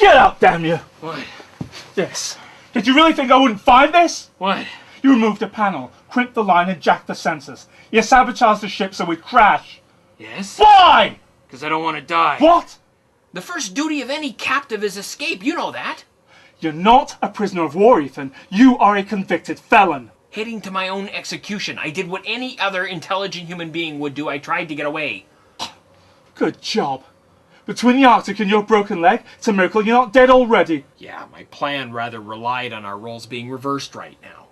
Get out, damn you! What? This. Did you really think I wouldn't find this? What? You removed a panel, crimped the line, and jacked the sensors. You sabotaged the ship so we'd crash. Yes? Why? Because I don't want to die. What? The first duty of any captive is escape. You know that. You're not a prisoner of war, Ethan. You are a convicted felon. Heading to my own execution. I did what any other intelligent human being would do. I tried to get away. Good job. Between the Arctic and your broken leg, it's a miracle you're not dead already. Yeah, my plan rather relied on our roles being reversed right now.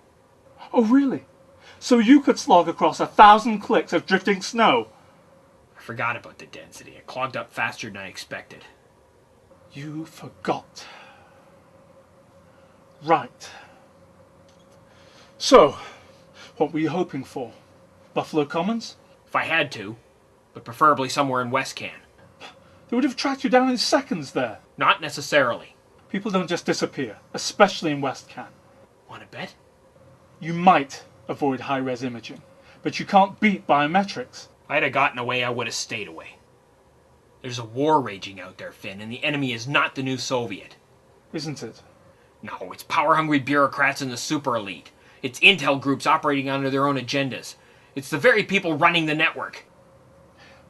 Oh, really? So you could slog across 1,000 clicks of drifting snow? I forgot about the density. It clogged up faster than I expected. You forgot. Right. So, what were you hoping for? Buffalo Commons? If I had to, but preferably somewhere in West Can. They would have tracked you down in seconds there. Not necessarily. People don't just disappear, especially in West Can. Want to bet? You might avoid high-res imaging, but you can't beat biometrics. If I'd have gotten away, I would have stayed away. There's a war raging out there, Finn, and the enemy is not the new Soviet. Isn't it? No, it's power-hungry bureaucrats and the super elite. It's intel groups operating under their own agendas. It's the very people running the network.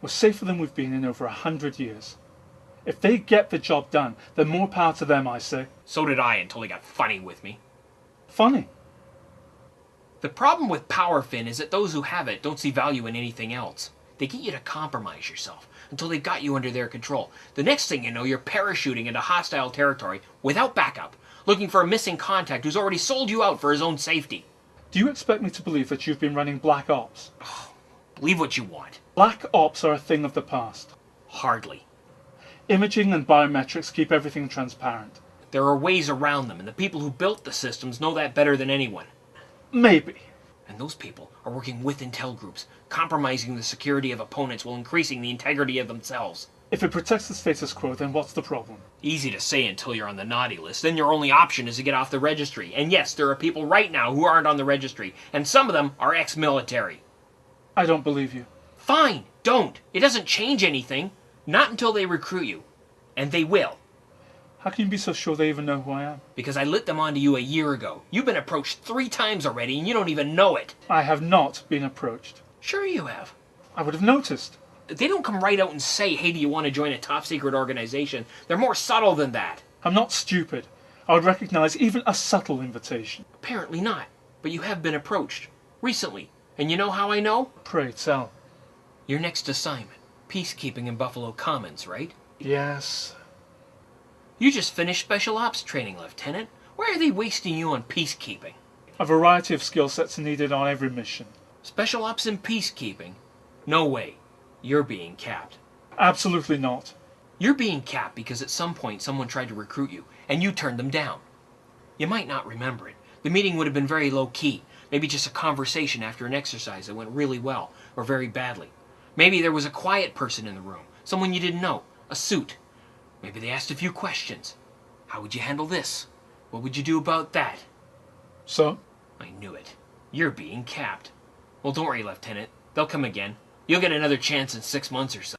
We're safer than we've been in over 100 years. If they get the job done, then more power to them, I say. So did I, until they got funny with me. Funny. The problem with power, Finn, is that those who have it don't see value in anything else. They get you to compromise yourself until they've got you under their control. The next thing you know, you're parachuting into hostile territory without backup, looking for a missing contact who's already sold you out for his own safety. Do you expect me to believe that you've been running Black Ops? Believe what you want. Black Ops are a thing of the past. Hardly. Imaging and biometrics keep everything transparent. There are ways around them, and the people who built the systems know that better than anyone. Maybe. And those people are working with intel groups, compromising the security of opponents while increasing the integrity of themselves. If it protects the status quo, then what's the problem? Easy to say until you're on the naughty list. Then your only option is to get off the registry. And yes, there are people right now who aren't on the registry, and some of them are ex-military. I don't believe you. Fine, don't. It doesn't change anything. Not until they recruit you. And they will. How can you be so sure they even know who I am? Because I lit them onto you a year ago. You've been approached 3 times already, and you don't even know it. I have not been approached. Sure you have. I would have noticed. They don't come right out and say, hey, do you want to join a top-secret organization? They're more subtle than that. I'm not stupid. I would recognize even a subtle invitation. Apparently not. But you have been approached. Recently. And you know how I know? Pray tell. Your next assignment. Peacekeeping in Buffalo Commons, right? Yes. You just finished Special Ops training, Lieutenant. Why are they wasting you on peacekeeping? A variety of skill sets are needed on every mission. Special Ops and peacekeeping? No way. You're being capped. Absolutely not. You're being capped because at some point someone tried to recruit you, and you turned them down. You might not remember it. The meeting would have been very low-key. Maybe just a conversation after an exercise that went really well, or very badly. Maybe there was a quiet person in the room, someone you didn't know, a suit. Maybe they asked a few questions. How would you handle this? What would you do about that? So? I knew it. You're being capped. Well, don't worry, Lieutenant. They'll come again. You'll get another chance in 6 months or so.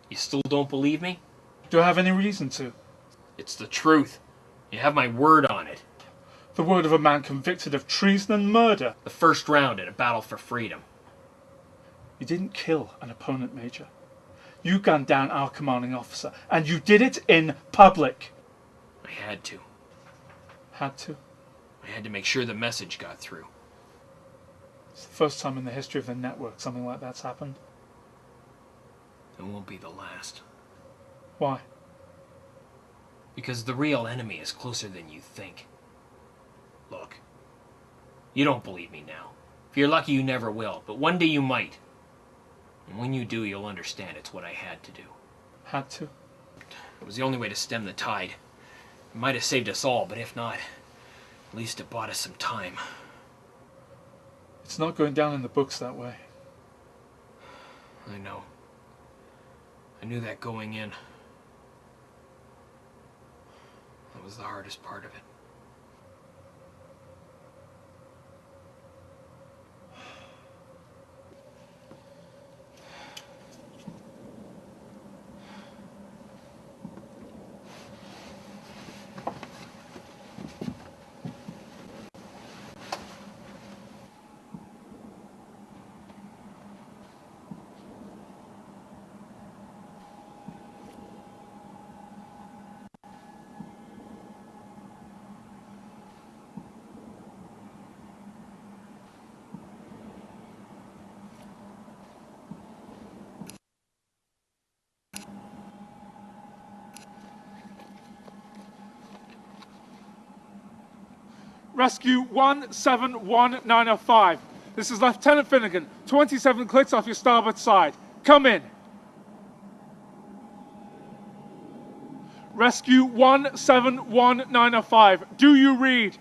You still don't believe me? Do I have any reason to? It's the truth. You have my word on it. The word of a man convicted of treason and murder. The first round in a battle for freedom. You didn't kill an opponent, Major. You gunned down our commanding officer, and you did it in public. I had to. Had to? I had to make sure the message got through. It's the first time in the history of the network something like that's happened. It won't be the last. Why? Because the real enemy is closer than you think. Look, you don't believe me now. If you're lucky, you never will, but one day you might. And when you do, you'll understand it's what I had to do. Had to? It was the only way to stem the tide. It might have saved us all, but if not, at least it bought us some time. It's not going down in the books that way. I know. I knew that going in. That was the hardest part of it. Rescue 171905. This is Lieutenant Finnegan. 27 clicks off your starboard side. Come in. Rescue 171905. Do you read?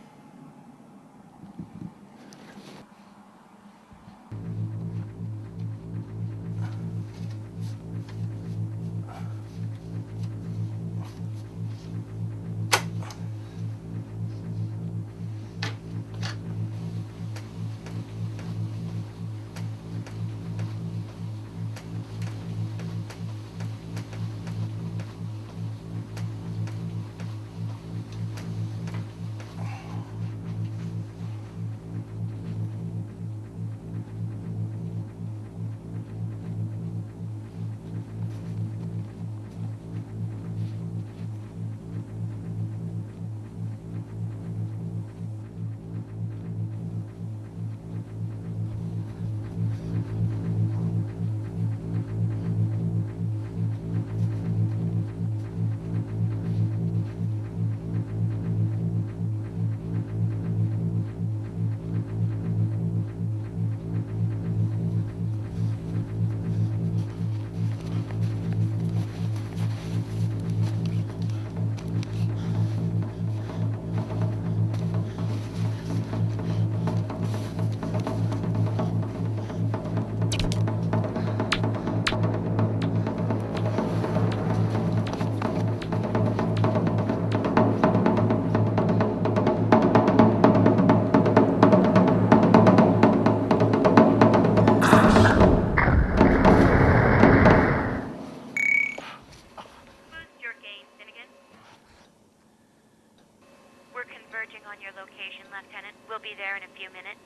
We'll be there in a few minutes.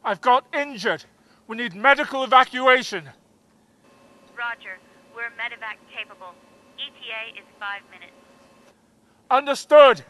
I've got injured. We need medical evacuation. Roger. We're medevac capable. ETA is 5 minutes. Understood.